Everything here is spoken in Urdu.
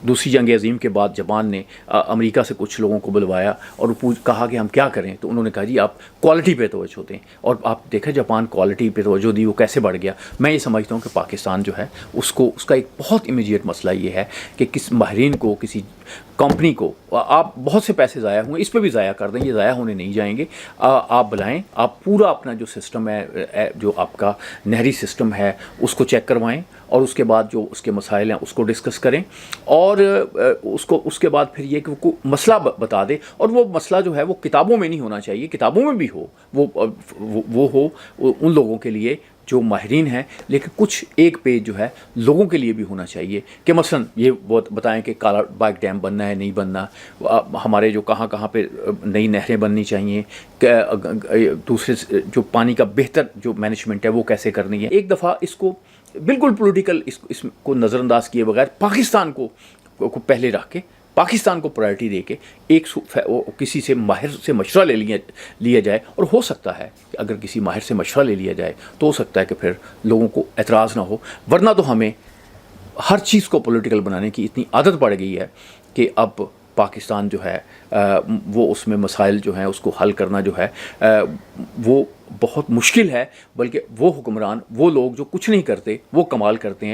دوسری جنگ عظیم کے بعد جاپان نے امریکہ سے کچھ لوگوں کو بلوایا اور کہا کہ ہم کیا کریں، تو انہوں نے کہا جی آپ کوالٹی پہ توجہ دیں، اور آپ دیکھیں جاپان کوالٹی پہ توجہ دی، وہ کیسے بڑھ گیا۔ میں یہ سمجھتا ہوں کہ پاکستان جو ہے اس کا ایک بہت امیجیٹ مسئلہ یہ ہے کہ کس ماہرین کو، کسی کمپنی کو، آپ بہت سے پیسے ضائع ہوئے، اس پہ بھی ضائع کر دیں، یہ ضائع ہونے نہیں جائیں گے، آپ بلائیں، آپ پورا اپنا جو سسٹم ہے، جو آپ کا نہری سسٹم ہے اس کو چیک کروائیں، اور اس کے بعد جو اس کے مسائل ہیں اس کو ڈسکس کریں، اور اس کے بعد پھر یہ کہ وہ مسئلہ بتا دے، اور وہ مسئلہ جو ہے وہ کتابوں میں نہیں ہونا چاہیے، کتابوں میں بھی ہو، وہ ہو ان لوگوں کے لیے جو ماہرین ہیں، لیکن کچھ ایک پیج جو ہے لوگوں کے لیے بھی ہونا چاہیے، کہ مثلا یہ بتائیں کہ کالا باغ ڈیم بننا ہے نہیں بننا، ہمارے جو کہاں کہاں پہ نئی نہریں بننی چاہیے، دوسرے جو پانی کا بہتر جو مینجمنٹ ہے وہ کیسے کرنی ہے۔ ایک دفعہ اس کو بالکل پولیٹیکل اس کو نظر انداز کیے بغیر پاکستان کو پہلے رکھ کے، پاکستان کو پرائرٹی دے کے ایک کسی سے ماہر سے مشورہ لیا جائے، اور ہو سکتا ہے کہ اگر کسی ماہر سے مشورہ لے لیا جائے تو ہو سکتا ہے کہ پھر لوگوں کو اعتراض نہ ہو، ورنہ تو ہمیں ہر چیز کو پولیٹیکل بنانے کی اتنی عادت پڑ گئی ہے کہ اب پاکستان جو ہے وہ اس میں مسائل جو ہیں اس کو حل کرنا جو ہے وہ بہت مشکل ہے، بلکہ وہ حکمران، وہ لوگ جو کچھ نہیں کرتے وہ کمال کرتے ہیں۔